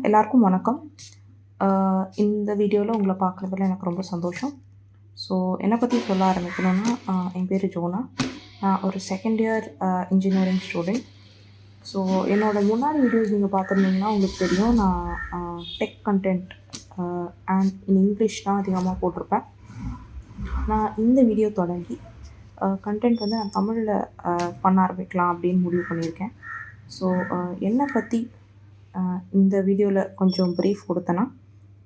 எல்லாருக்கும் வணக்கம். இந்த வீடியோவில் உங்களை பார்க்குறதுல எனக்கு ரொம்ப சந்தோஷம். ஸோ என்னை பற்றி சொல்ல ஆரம்பிக்கணும்னா, என் பேர் ஜோனா. நான் ஒரு second year engineering student. So என்னோடய முன்னாடி வீடியோஸ் நீங்கள் பார்த்துருந்தீங்கன்னா உங்களுக்கு தெரியும், நான் tech content and in English தான் அதிகமாக போட்டிருப்பேன். நான் இந்த வீடியோ தொடங்கி கண்டென்ட் வந்து நான் தமிழில் பண்ண ஆரம்பிக்கலாம் அப்படின்னு முடிவு பண்ணியிருக்கேன். ஸோ என்னை பற்றி இந்த வீடியோவில் கொஞ்சம் ப்ரீஃப் கொடுத்தேன்னா,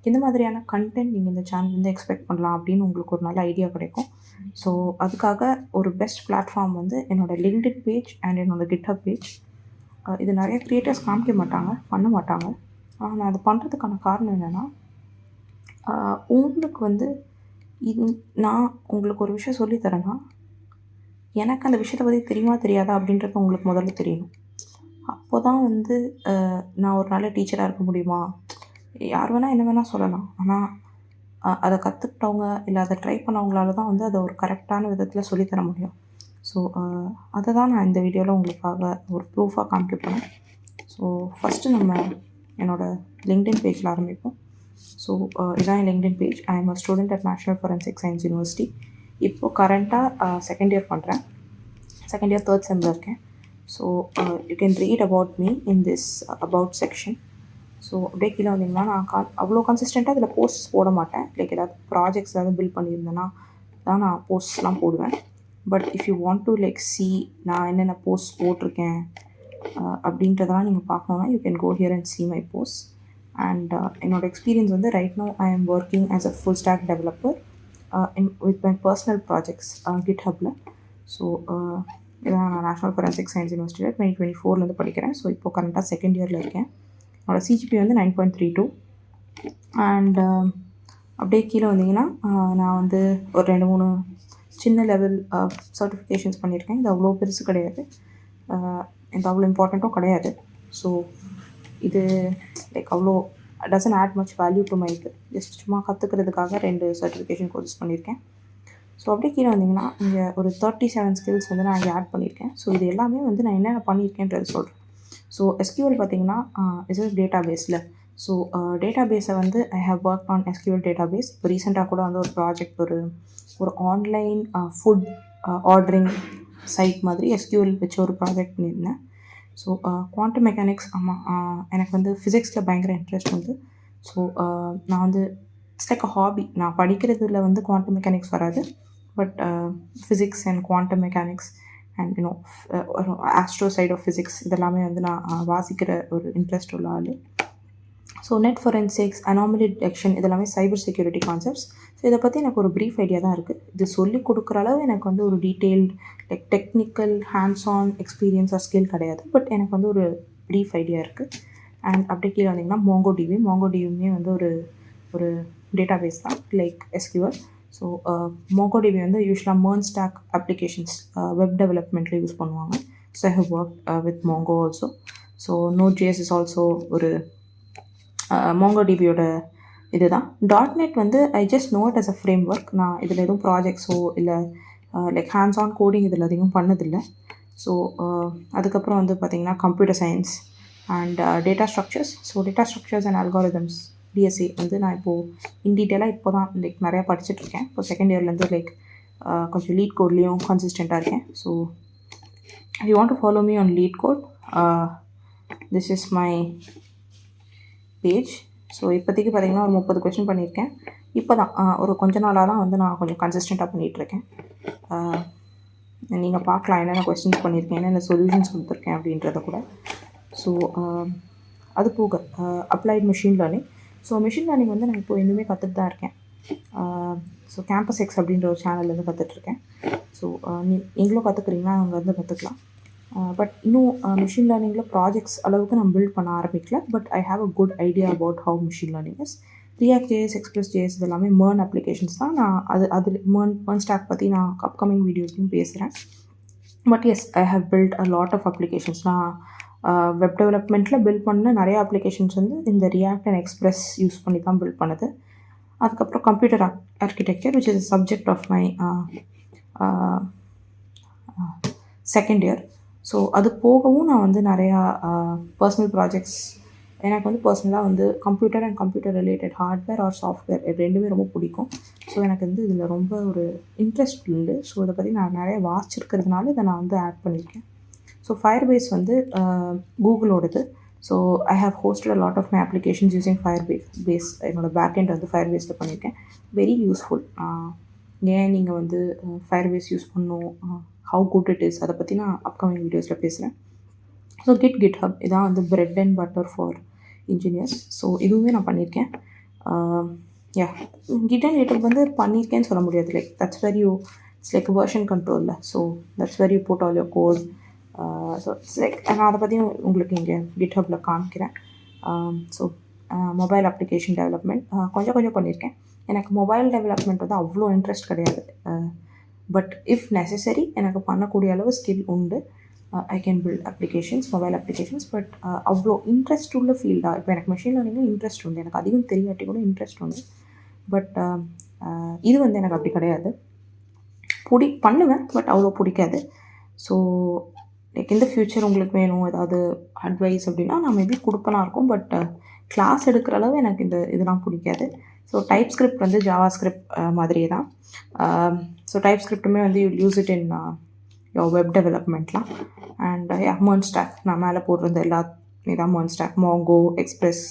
எந்த மாதிரியான கண்டென்ட் நீங்கள் இந்த சேனல்லேருந்து எக்ஸ்பெக்ட் பண்ணலாம் அப்படின்னு உங்களுக்கு ஒரு நல்ல ஐடியா கிடைக்கும். ஸோ அதுக்காக ஒரு பெஸ்ட் பிளாட்ஃபார்ம் வந்து என்னோடய லிங்க்டின் பேஜ் அண்ட் என்னோடய கிட்ஹப் பேஜ். இது நிறைய க்ரியேட்டர்ஸ் காமிக்க மாட்டாங்க, பண்ண மாட்டாங்க. ஆனால் நான் அது பண்ணுறதுக்கான காரணம் என்னென்னா, உங்களுக்கு வந்து நான் உங்களுக்கு ஒரு விஷயம் சொல்லித்தரேன்னா, எனக்கு அந்த விஷயத்தை பற்றி தெரியுமா தெரியாதா அப்படின்றது உங்களுக்கு முதல்ல தெரியணும். அப்போ தான் வந்து நான் ஒரு நல்ல டீச்சராக இருக்க முடியுமா? யார் வேணால் என்ன வேணால் சொல்லலாம். ஆனால் அதை கற்றுக்கிட்டவங்க இல்லை அதை ட்ரை பண்ணவங்களால தான் வந்து அதை ஒரு கரெக்டான விதத்தில் சொல்லித்தர முடியும். ஸோ அதை தான் நான் இந்த வீடியோவில் உங்களுக்காக ஒரு ப்ரூஃபாக காமிக்க போகிறேன். ஸோ ஃபஸ்ட்டு நம்ம என்னோடய லிங்க்டின் பேஜில் ஆரம்பிப்போம். ஸோ இதான் என் LinkedIn page. I am a student at national forensic science university. இப்போது கரண்ட்டாக செகண்ட் இயர் பண்ணுறேன். செகண்ட் இயர் தேர்ட் செம்மில் இருக்கேன். So you can read about me in this about section. So அப்படியே கீழே வந்தீங்கன்னா, நான் அவ்வளோ கன்சிஸ்டண்ட்டாக அதில் போஸ்ட்ஸ் போட மாட்டேன். லைக் ஏதாவது ப்ராஜெக்ட்ஸ் ஏதாவது பில்ட் பண்ணியிருந்தேன்னா தான் நான் போஸ்ட்ஸ்லாம் போடுவேன். But if you want to like see நான் என்னென்ன போஸ்ட் போட்டிருக்கேன் அப்படின்றதெல்லாம் நீங்கள் பார்க்கணுன்னா, you can go here and see my post. And என்னோடய எக்ஸ்பீரியன்ஸ் வந்து right now I am working as a full stack developer with my personal projects கிட்ஹப்பில். So இதான் நான் நேஷ்னல் ஃபோரன்சிக் சயின்ஸ் யூனிவர்சிட்டியில் 2024 படிக்கிறேன். ஸோ இப்போது கரண்ட்டாக செகண்ட் இயரில் இருக்கேன். என்னோடய சிஜிபி வந்து 9.32. அண்ட் அப்படியே கீழே வந்தீங்கன்னா, நான் வந்து ஒரு 2-3 சின்ன லெவல் சர்டிஃபிகேஷன்ஸ் பண்ணியிருக்கேன். இது அவ்வளோ பெருசு கிடையாது, இது அவ்வளோ இம்பார்ட்டண்ட்டும் கிடையாது. ஸோ இது லைக் அவ்வளோ doesn't add much value to my இது. ஜஸ்ட் சும்மா கற்றுக்கிறதுக்காக 2 சர்டிஃபிகேஷன் கோர்சஸ் பண்ணியிருக்கேன். ஸோ அப்படியே கீழே வந்தீங்கன்னா, இங்கே ஒரு 37 ஸ்கில்ஸ் வந்து நான் இங்கே ஆட் பண்ணியிருக்கேன். ஸோ இது எல்லாமே வந்து நான் என்னென்ன பண்ணியிருக்கேன்றது சொல்கிறேன். ஸோ எஸ்கியூஎல் பார்த்தீங்கன்னா இஸ் டேட்டா பேஸில். ஸோ டேட்டா பேஸை வந்து I have work on SQL database. இப்போ ரீசெண்டாக கூட வந்து ஒரு ப்ராஜெக்ட் ஒரு ஆன்லைன் ஃபுட் ஆர்டரிங் சைட் மாதிரி எஸ்கியூஎல் வச்சு ஒரு ப்ராஜெக்ட் பண்ணியிருந்தேன். ஸோ குவாண்டம் மெக்கானிக்ஸ், ஆமாம், எனக்கு வந்து ஃபிசிக்ஸில் பயங்கர இன்ட்ரெஸ்ட் வந்து. ஸோ நான் வந்து இட்ஸ் லைக் அ ஹாபி. நான் படிக்கிறதுல வந்து குவாண்டம் மெக்கானிக்ஸ் வராது, but physics and quantum mechanics and you know astro side of physics இதெல்லாமே வந்து நான் வாசிக்கிற ஒரு இன்ட்ரெஸ்ட் உள்ள ஆள். So net forensics, anomaly detection இதெல்லாமே சைபர் செக்யூரிட்டி கான்செப்ட்ஸ். ஸோ இதை பற்றி எனக்கு ஒரு ப்ரீஃப் ஐடியா தான் இருக்குது. இது சொல்லி கொடுக்குற அளவு எனக்கு வந்து ஒரு detailed like technical hands on experience or skill கிடையாது, பட் எனக்கு வந்து ஒரு ப்ரீஃப் ஐடியா இருக்குது. அண்ட் அப்படியே கீழே வந்தீங்கன்னா மோங்கோடிபியுமே வந்து ஒரு டேட்டா பேஸ் தான் லைக் எஸ்கியூஎல். ஸோ மோங்கோடிபி வந்து யூஸ்வலாக MERN ஸ்டாக் அப்ளிகேஷன்ஸ் வெப் டெவலப்மெண்ட்டில் யூஸ் பண்ணுவாங்க. So I have work with Mongo also. So Node.js is also ஒரு மோங்கோடிபியோட இது தான். .NET வந்து I just know it as a framework. நான் இதில் எதுவும் ப்ராஜெக்ட்ஸோ இல்லை லைக் ஹேண்ட்ஸ் ஆன் கோடிங் இதில் அதிகம் பண்ணதில்லை. ஸோ அதுக்கப்புறம் வந்து பார்த்திங்கன்னா computer science and data structures. So data structures and algorithms DSC வந்து நான் இப்போது இன் டீட்டெயிலாக இப்போ தான் லைக் நிறையா படிச்சுட்ருக்கேன். இப்போ செகண்ட் இயர்லேருந்து லைக் கொஞ்சம் லீட் கோட்லேயும் கன்சிஸ்டண்ட்டாக இருக்கேன். So you want to follow me on LeetCode, this is my page. So இப்போதைக்கு பார்த்திங்கன்னா ஒரு 30 கொஸ்டின் பண்ணியிருக்கேன். இப்போ தான் ஒரு கொஞ்ச நாளாக தான் வந்து நான் கொஞ்சம் கன்சிஸ்டண்ட்டாக பண்ணிகிட்ருக்கேன். நீங்கள் பார்க்கலாம் என்னென்ன கொஸ்டின்ஸ் பண்ணியிருக்கேன், என்னென்ன சொல்யூஷன்ஸ் கொடுத்துருக்கேன் அப்படின்றத கூட. ஸோ அது போக applied machine learning. So machine learning வந்து நான் இப்போ இன்னுமே கற்றுட்டு தான் இருக்கேன். ஸோ கேம்பஸ் எக்ஸ் அப்படின்ற ஒரு சேனல்லேருந்து கற்றுட்ருக்கேன். ஸோ நீங்களும் கற்றுக்குறீங்கன்னா அங்கே வந்து கற்றுக்கலாம். பட் இன்னும் மெஷின் லேர்னிங்கில் ப்ராஜெக்ட்ஸ் அளவுக்கு நான் பில்ட் பண்ண ஆரம்பிக்கல. But I have a good idea about how machine learning is. React.js, Express.js இதெல்லாமே MERN அப்ளிகேஷன்ஸ் தான். நான் அதில் MERN ஸ்டாக் பற்றி நான் அப்கமிங் வீடியோஸ்லையும் பேசுகிறேன். But yes, I have build a lot of applications. நான் வெப் டெவலப்மெண்ட்டில் பில்ட் பண்ண நிறைய அப்ளிகேஷன்ஸ் வந்து இந்த ரியாக்ட் அண்ட் எக்ஸ்ப்ரெஸ் யூஸ் பண்ணி தான் பில்ட் பண்ணுது. அதுக்கப்புறம் computer architecture which is subject of my second year. So அது போகவும் நான் வந்து நிறையா பர்சனல் ப்ராஜெக்ட்ஸ் எனக்கு வந்து பர்சனலாக வந்து computer and computer related hardware R software இது ரெண்டுமே ரொம்ப பிடிக்கும். ஸோ எனக்கு வந்து இதில் ரொம்ப ஒரு இன்ட்ரெஸ்ட் உண்டு. ஸோ இதை பற்றி நான் நிறைய வாசிச்சிருக்கிறதுனால இதை நான் வந்து ஆட் பண்ணியிருக்கேன். ஸோ ஃபயர்பேஸ் வந்து கூகுளோடது. So I have hosted a lot of my applications using Firebase. என்னோடய பேக் எண்ட் வந்து ஃபயர்பேஸில் பண்ணியிருக்கேன். Very useful. ஏன் நீங்கள் வந்து ஃபயர்பேஸ் யூஸ் பண்ணணும், ஹவு குட் இட் இஸ், அதை பற்றி நான் அப்கமிங் வீடியோஸில் பேசுகிறேன். ஸோ GitHub இதான் வந்து bread and butter for engineers. So இதுவுமே நான் பண்ணியிருக்கேன். யா Git and GitHub வந்து பண்ணியிருக்கேன்னு சொல்ல முடியாது. Like that's where you it's like version கண்ட்ரோலில். So that's where you put all your code. So it's like நான் அதை பற்றியும் உங்களுக்கு இங்கே GitHubல காமிக்கிறேன். ஸோ மொபைல் அப்ளிகேஷன் டெவலப்மெண்ட் கொஞ்சம் கொஞ்சம் பண்ணியிருக்கேன். எனக்கு மொபைல் டெவலப்மெண்ட் வந்து அவ்வளோ இன்ட்ரெஸ்ட் கிடையாது. பட் இஃப் நெசசரி எனக்கு பண்ணக்கூடிய அளவு ஸ்கில் உண்டு. I can build applications, mobile applications. But அவ்வளோ இன்ட்ரெஸ்ட் உள்ள ஃபீல்டாக இப்போ எனக்கு மெஷின் லேர்னிங்கும் இன்ட்ரெஸ்ட் உண்டு. எனக்கு அதிகம் தெரியாட்டி கூட இன்ட்ரெஸ்ட் உண்டு. பட் இது வந்து எனக்கு அப்படி கிடையாது. பண்ணுவேன் பட் அவ்வளோ பிடிக்காது. ஸோ லைக் இந்த ஃப்யூச்சர் உங்களுக்கு வேணும் ஏதாவது அட்வைஸ் அப்படின்னா நான் மேபி கொடுப்பனா இருக்கும். பட் கிளாஸ் எடுக்கிற அளவு எனக்கு இதெல்லாம் பிடிக்காது. ஸோ டைப் ஸ்கிரிப்ட் வந்து ஜாவா ஸ்கிரிப்ட் மாதிரியே தான். ஸோ டைப் ஸ்கிரிப்ட்டுமே வந்து you use it in web டெவலப்மெண்ட்லாம். அண்ட் MERN ஸ்டாக் நான் மேலே போடுறது இதான் MERN stack, Mongo, Express,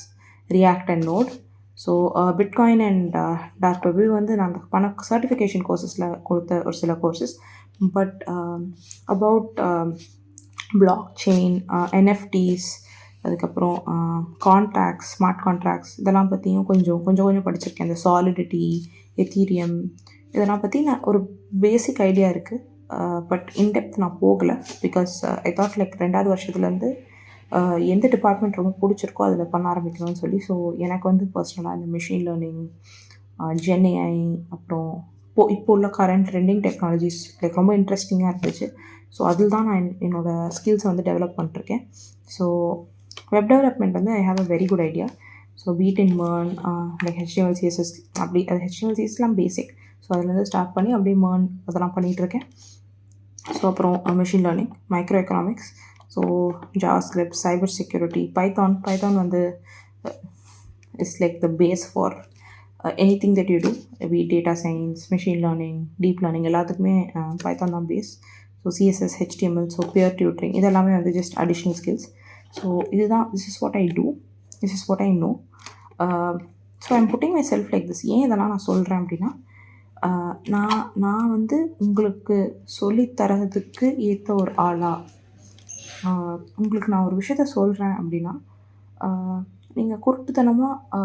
React and Node. So Bitcoin and dark web வந்து நான் பண்ண சர்டிஃபிகேஷன் கோர்சஸில் கொடுத்த ஒரு சில courses. But about blockchain, NFTs, அதுக்கப்புறம் கான்ட்ராக்ட்ஸ், ஸ்மார்ட் கான்ட்ராக்ட்ஸ் இதெல்லாம் பற்றியும் கொஞ்சம் படிச்சிருக்கேன். இந்த சாலிடிட்டி, எத்தீரியம் இதெல்லாம் பற்றி நான் ஒரு பேசிக் ஐடியா இருக்குது. பட் இன்டெப்த் நான் போகலை. பிகாஸ் ஐ தாட் லைக் 2வது வருஷத்துலேருந்து எந்த டிபார்ட்மெண்ட் ரொம்ப பிடிச்சிருக்கோ அதில் பண்ண ஆரம்பிக்கணும்னு சொல்லி. ஸோ எனக்கு வந்து பர்சனலாக இந்த மிஷின் லேர்னிங், GenAI, அப்புறம் இப்போ உள்ள கரண்ட் ட்ரெண்டிங் டெக்னாலஜிஸ் லைக் ரொம்ப இன்ட்ரெஸ்டிங்காக இருந்துச்சு. ஸோ அதில் தான் நான் என்னோடய ஸ்கில்ஸை வந்து டெவலப் பண்ணிருக்கேன். ஸோ வெப் டெவலப்மெண்ட் வந்து I have a very good idea. So beat in MERN like HTML, CSS அப்படி அது HTML, CSSலாம் பேசிக். ஸோ அதுலேருந்து ஸ்டார்ட் பண்ணி அப்படியே MERN அதெல்லாம் பண்ணிகிட்ருக்கேன். ஸோ அப்புறம் machine learning, micro economics, so JavaScript, cyber security, Python வந்து it's like the base for anything that you do. Data science, machine learning, deep learning எல்லாத்துக்குமே பைத்தான் தான் base. So CSS, HTML, so peer tutoring இதெல்லாமே வந்து just additional skills. So இதுதான் this is what I do, this is what I know. So I'm putting myself like this. ஏன் இதெல்லாம் நான் சொல்கிறேன் அப்படின்னா, நான் வந்து உங்களுக்கு சொல்லித்தரதுக்கு ஏற்ற ஒரு ஆளாக உங்களுக்கு நான் ஒரு விஷயத்த சொல்கிறேன் அப்படின்னா நீங்கள் குருட்டுத்தனமாக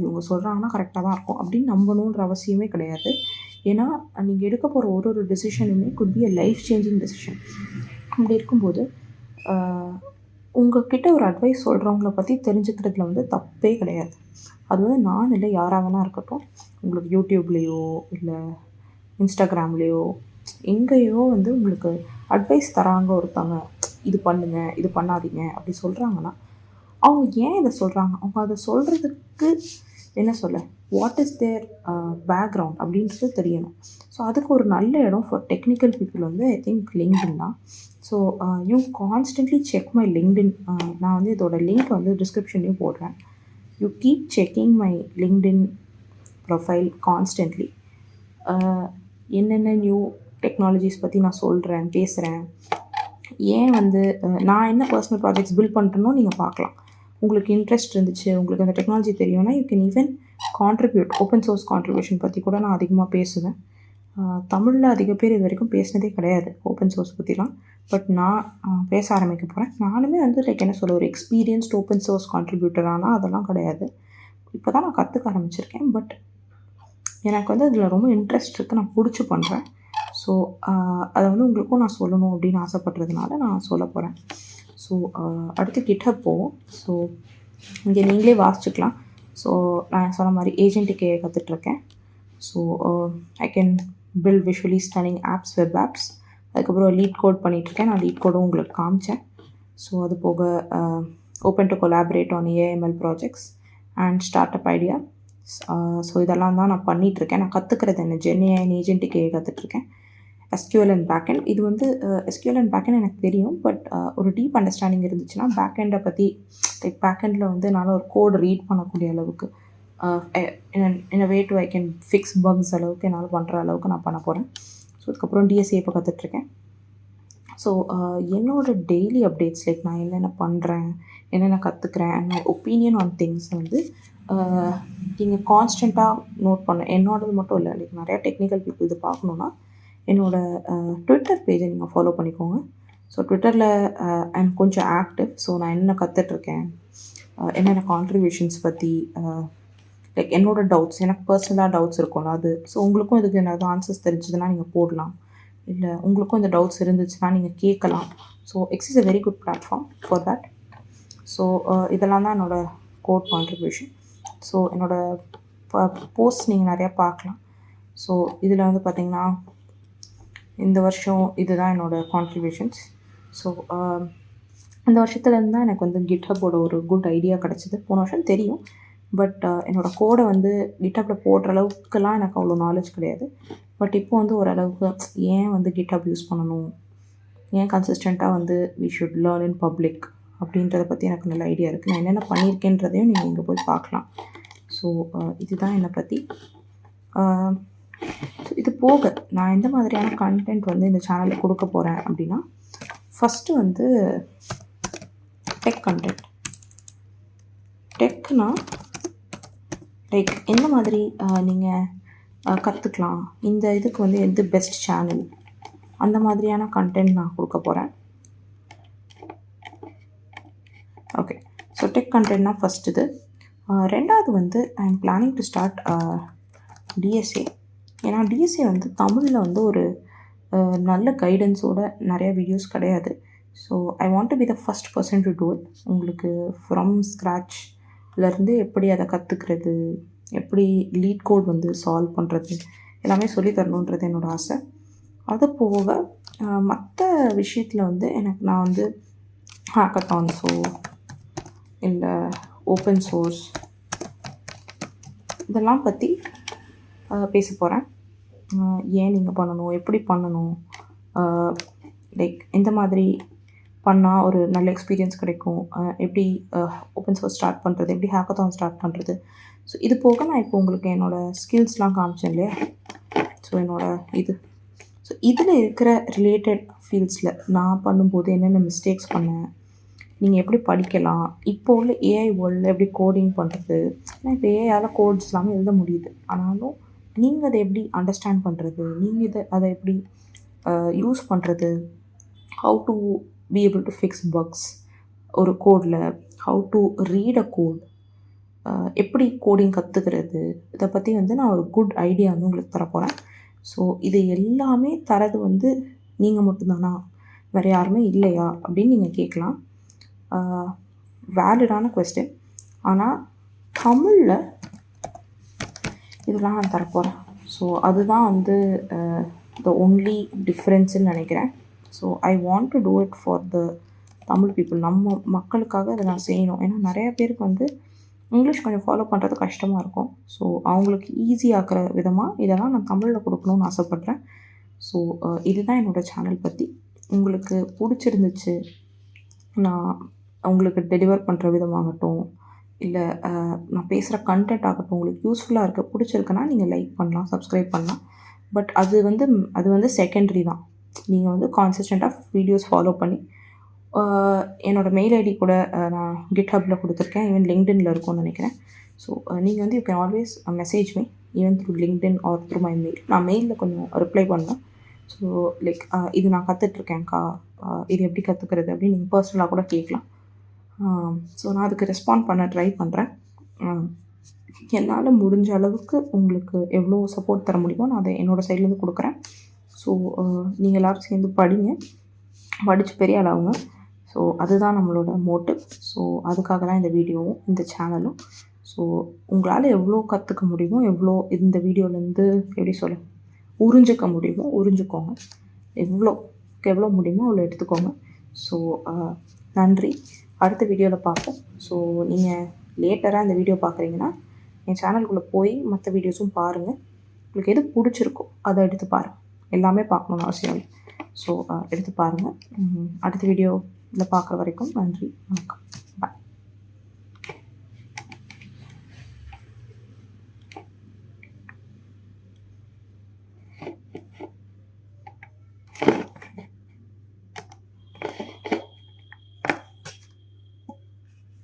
இவங்க சொல்கிறாங்கன்னா கரெக்டாக தான் இருக்கும் அப்படின்னு நம்பணுன்ற அவசியமே கிடையாது. ஏன்னா நீங்கள் எடுக்க போகிற ஒரு டெசிஷனுமே could be a life changing decision. அப்படி இருக்கும்போது உங்கள்கிட்ட ஒரு அட்வைஸ் சொல்கிறவங்கள பற்றி தெரிஞ்சுக்கிறதுல வந்து தப்பே கிடையாது. அது வந்து நான் இல்லை யாராக வேணா இருக்கட்டும். உங்களுக்கு யூடியூப்லேயோ இல்லை இன்ஸ்டாகிராம்லேயோ எங்கேயோ வந்து உங்களுக்கு அட்வைஸ் தராங்க ஒருத்தவங்க, இது பண்ணுங்கள், இது பண்ணாதீங்க அப்படி சொல்கிறாங்கன்னா அவங்க ஏன் இதை சொல்கிறாங்க, அவங்க அதை சொல்கிறதுக்கு என்ன சொல்ல, வாட் இஸ் தேர் பேக்ரவுண்ட் அப்படின்றது தெரியணும். ஸோ அதுக்கு ஒரு நல்ல இடம் ஃபார் டெக்னிக்கல் பீப்புள் வந்து ஐ திங்க் லிங்க்டின் தான். So you constantly check my LinkedIn. நான் வந்து இதோட லிங்க் வந்து டிஸ்கிரிப்ஷன்லேயும் போடுறேன். You keep checking my LinkedIn profile constantly. என்னென்ன நியூ டெக்னாலஜிஸ் பற்றி நான் சொல்கிறேன், பேசுகிறேன். ஏன் வந்து நான் என்ன பர்சனல் ப்ராஜெக்ட்ஸ் பில்ட் பண்ணுறேனோ நீங்கள் பார்க்கலாம். உங்களுக்கு இன்ட்ரெஸ்ட் இருந்துச்சு, உங்களுக்கு அந்த டெக்னாலஜி தெரியும்னா you can even contribute. Open source contribution பற்றி கூட நான் அதிகமாக பேசுவேன். தமிழில் அதிக பேர் இது வரைக்கும் பேசினதே கிடையாது ஓப்பன் சோர்ஸ் பற்றிலாம். பட் நான் பேச ஆரம்பிக்க போகிறேன். நானுமே வந்து லைக் என்ன சொல்ல, ஒரு எக்ஸ்பீரியன்ஸ்ட் ஓப்பன் சோர்ஸ் கான்ட்ரிபியூட்டர் ஆனால் அதெல்லாம் கிடையாது. இப்போ தான் நான் கற்றுக்க ஆரம்பிச்சிருக்கேன். பட் எனக்கு வந்து அதில் ரொம்ப இன்ட்ரெஸ்ட் இருக்குது, நான் பிடிச்சி பண்ணுறேன். ஸோ அதை வந்து உங்களுக்கும் நான் சொல்லணும் அப்படின்னு ஆசைப்பட்றதுனால நான் சொல்ல போகிறேன். ஸோ அடுத்து GitHub போவோம். ஸோ இங்கே நீங்களே வாசிச்சுக்கலாம். ஸோ நான் சொன்ன மாதிரி ஏஜென்டிக்கு கற்றுட்ருக்கேன். So I can build visually stunning apps, web apps. அதுக்கப்புறம் லீட் கோட் பண்ணிகிட்ருக்கேன். நான் லீட் கோடும் உங்களுக்கு காமிச்சேன். ஸோ அது போக open to collaborate on AIML projects and startup idea. So இதெல்லாம் தான் நான் பண்ணிகிட்ருக்கேன். நான் கற்றுக்கிறது என்ன, GenAI, ஏஜென்டிக்கு கற்றுட்ருக்கேன். SQL and backend. இது வந்து எஸ்கியூஎல் அண்ட் பேக்கெண்ட் எனக்கு தெரியும். பட் ஒரு டீப் அண்டர்ஸ்டாண்டிங் இருந்துச்சுன்னா பேக்கெண்டை பற்றி லைக் பேக்கெண்டில் வந்து என்னால் ஒரு கோட் ரீட் பண்ணக்கூடிய அளவுக்கு in a way to I can fix bugs அளவுக்கு என்னால் பண்ணுற அளவுக்கு நான் பண்ண போகிறேன். ஸோ அதுக்கப்புறம் டிஎஸ்சி இப்போ கற்றுட்ருக்கேன். ஸோ என்னோடய டெய்லி அப்டேட்ஸ் லைக் நான் என்னென்ன பண்ணுறேன், என்னென்ன கற்றுக்குறேன், and my opinion on things வந்து நீங்கள் கான்ஸ்டண்ட்டாக நோட் பண்ண என்னோடது மட்டும் இல்லை, லைக் நிறையா டெக்னிக்கல் பீப்புள் இது பார்க்கணுன்னா என்னோடய ட்விட்டர் பேஜை நீங்கள் ஃபாலோ பண்ணிக்கோங்க. ஸோ ட்விட்டரில் ஐம் கொஞ்சம் ஆக்டிவ். ஸோ நான் என்ன கற்றுட்ருக்கேன், என்னென்ன கான்ட்ரிபியூஷன்ஸ் பற்றி, லைக் என்னோடய டவுட்ஸ், எனக்கு பர்சனலாக டவுட்ஸ் இருக்கும்ல அது. ஸோ உங்களுக்கும் இதுக்கு என்னது ஆன்சர்ஸ் தெரிஞ்சதுன்னா நீங்கள் போடலாம், இல்லை உங்களுக்கும் இந்த டவுட்ஸ் இருந்துச்சுன்னா நீங்கள் கேட்கலாம். So X is a very good platform for that. So இதெல்லாம் தான் என்னோடய கோட் கான்ட்ரிபியூஷன். ஸோ என்னோடய போஸ்ட் நீங்கள் நிறையா பார்க்கலாம். ஸோ இதில் வந்து பார்த்திங்கன்னா இந்த வருஷம் இதுதான் என்னோடய கான்ட்ரிபியூஷன்ஸ். ஸோ இந்த வருஷத்துலேருந்து தான் எனக்கு வந்து கிட்ஹப்போட ஒரு குட் ஐடியா கிடச்சிது. போன வருஷம் தெரியும், பட் என்னோடய கோடை வந்து கிட்ஹப்பில் போடுற அளவுக்குலாம் எனக்கு அவ்வளோ நாலேஜ் கிடையாது. பட் இப்போ வந்து ஓரளவுக்கு ஏன் வந்து கிட்ஹப் யூஸ் பண்ணணும், ஏன் கன்சிஸ்டண்ட்டாக வந்து we should learn in public அப்படின்றத பற்றி எனக்கு நல்ல ஐடியா இருக்குது. நான் என்னென்ன பண்ணியிருக்கேன்றதையும் நீங்கள் இங்கே போய் பார்க்கலாம். ஸோ இதுதான் என்னை பற்றி. ஸோ இது போக நான் எந்த மாதிரியான கண்டென்ட் வந்து இந்த சேனலில் கொடுக்க போகிறேன் அப்படின்னா, ஃபஸ்ட்டு வந்து டெக் கண்டென்ட். டெக்னா லைக் எந்த மாதிரி நீங்கள் கற்றுக்கலாம், இந்த இதுக்கு வந்து எது பெஸ்ட் சேனல், அந்த மாதிரியான கண்டென்ட் நான் கொடுக்க போகிறேன். ஓகே, ஸோ டெக் கண்டென்ட்னா ஃபஸ்ட் இது. ரெண்டாவது வந்து I am planning to start DSA. ஏன்னா டிஎஸ்ஏ வந்து தமிழில் வந்து ஒரு நல்ல கைடன்ஸோட நிறைய வீடியோஸ் கிடையாது. So I want to be the first person to do it. உங்களுக்கு ஃப்ரம் ஸ்க்ராட்ச்லேருந்து எப்படி அதை கற்றுக்கிறது, எப்படி லீட் கோட் வந்து சால்வ் பண்ணுறது எல்லாமே சொல்லி தரணுன்றது என்னோடய ஆசை. அது போக மற்ற விஷயத்தில் வந்து நான் வந்து ஹேக்கத்தான்ஸோ இல்லை ஓப்பன் சோர்ஸ் இதெல்லாம் பற்றி பேச போகிறேன். ஏன் நீங்கள் பண்ணணும், எப்படி பண்ணணும், லைக் எந்த மாதிரி பண்ணால் ஒரு நல்ல எக்ஸ்பீரியன்ஸ் கிடைக்கும், எப்படி ஓப்பன் சோர்ஸ் ஸ்டார்ட் பண்ணுறது, எப்படி ஹேக்கத்தான் ஸ்டார்ட் பண்ணுறது. ஸோ இது போக நான் இப்போ உங்களுக்கு என்னோடய ஸ்கில்ஸ்லாம் காமிச்சேன் இல்லையா. ஸோ ஸோ இதில் இருக்கிற ரிலேட்டட் ஃபீல்ட்ஸில் நான் பண்ணும்போது என்னென்ன மிஸ்டேக்ஸ் பண்ணேன், நீங்கள் எப்படி படிக்கலாம், இப்போ உள்ள ஏஐ வேர்ல்டில் எப்படி கோடிங் பண்ணுறது. ஏன்னா இப்போ ஏஐயால் கோட்ஸ் எல்லாமே எழுத முடியுது, ஆனாலும் நீங்கள் அதை எப்படி அண்டர்ஸ்டாண்ட் பண்ணுறது, நீங்கள் அதை எப்படி யூஸ் பண்ணுறது, how to be able to fix bugs ஒரு கோடில், how to read a code, எப்படி கோடிங் கற்றுக்கிறது, இதை பற்றி வந்து நான் ஒரு குட் ஐடியா வந்து உங்களுக்கு தரப்போகிறேன். ஸோ இது எல்லாமே தரது வந்து நீங்கள் மட்டும்தானா, வேறு யாருமே இல்லையா அப்படின்னு நீங்கள் கேட்கலாம். வேலிடான கொஸ்டின். ஆனால் தமிழில் இதெல்லாம் நான் தரப்போகிறேன். ஸோ அதுதான் வந்து த ஒன்லி டிஃப்ரென்ஸுன்னு நினைக்கிறேன். So I want to do it for the Tamil people. நம்ம மக்களுக்காக அதை நான் செய்யணும். ஏன்னா நிறையா பேருக்கு வந்து இங்கிலீஷ் கொஞ்சம் ஃபாலோ பண்ணுறது கஷ்டமாக இருக்கும். ஸோ அவங்களுக்கு ஈஸியாக்குற விதமாக இதெல்லாம் நான் தமிழில் கொடுக்கணுன்னு ஆசைப்பட்றேன். ஸோ இதுதான் என்னோடய சேனல் பற்றி. உங்களுக்கு பிடிச்சிருந்துச்சு, நான் உங்களுக்கு டெலிவர் பண்ணுற விதமாகட்டும், இல்லை நான் பேசுகிற கண்டென்ட் ஆகட்டும், உங்களுக்கு யூஸ்ஃபுல்லாக இருக்க பிடிச்சிருக்குன்னா நீங்கள் லைக் பண்ணலாம், சப்ஸ்கிரைப் பண்ணலாம். பட் அது வந்து செகண்டரி தான். நீங்கள் வந்து கான்சிஸ்டண்ட்டாக வீடியோஸ் ஃபாலோ பண்ணி என்னோடய மெயில் ஐடி கூட நான் கிட்ஹப்பில் கொடுத்துருக்கேன், ஈவன் லிங்க்டின்ல இருக்கும்னு நினைக்கிறேன். ஸோ நீங்கள் வந்து you can always message me even through LinkedIn or through my mail. நான் மெயிலில் கொஞ்சம் ரிப்ளை பண்ணேன். ஸோ லைக் இது நான் கற்றுட்ருக்கேன்க்கா, இது எப்படி கற்றுக்கிறது அப்படின்னு நீங்கள் பர்சனலாக கூட கேட்கலாம். ஸோ நான் அதுக்கு ரெஸ்பாண்ட் பண்ண ட்ரை பண்ணுறேன். என்னால் முடிஞ்ச அளவுக்கு உங்களுக்கு எவ்வளோ சப்போர்ட் தர முடியுமோ நான் அதை என்னோடய சைட்லேருந்து கொடுக்குறேன். ஸோ நீங்கள் எல்லோரும் சேர்ந்து படித்து பெரிய ஆளாகுங்க. ஸோ அதுதான் நம்மளோட மோட்டிவ். ஸோ அதுக்காக தான் இந்த வீடியோவும் இந்த சேனலும். ஸோ உங்களால் எவ்வளோ கற்றுக்க முடியுமோ, எவ்வளோ இந்த வீடியோலேருந்து எப்படி உறிஞ்சிக்க முடியுமோ உறிஞ்சிக்கோங்க. எவ்வளோ முடியுமோ அவ்வளோ எடுத்துக்கோங்க. ஸோ நன்றி. அடுத்த வீடியோவில் பார்ப்போம். ஸோ நீங்கள் லேட்டராக இந்த வீடியோ பார்க்குறீங்கன்னா என் சேனலுக்குள்ளே போய் மற்ற வீடியோஸும் பாருங்கள். உங்களுக்கு எது பிடிச்சிருக்கோ அதை எடுத்து பாருங்கள். எல்லாமே பார்க்கணுன்னு அவசியம் இல்லை. ஸோ எடுத்து பாருங்கள். அடுத்த வீடியோவில் பார்க்குற வரைக்கும் நன்றி, வணக்கம், பாய்.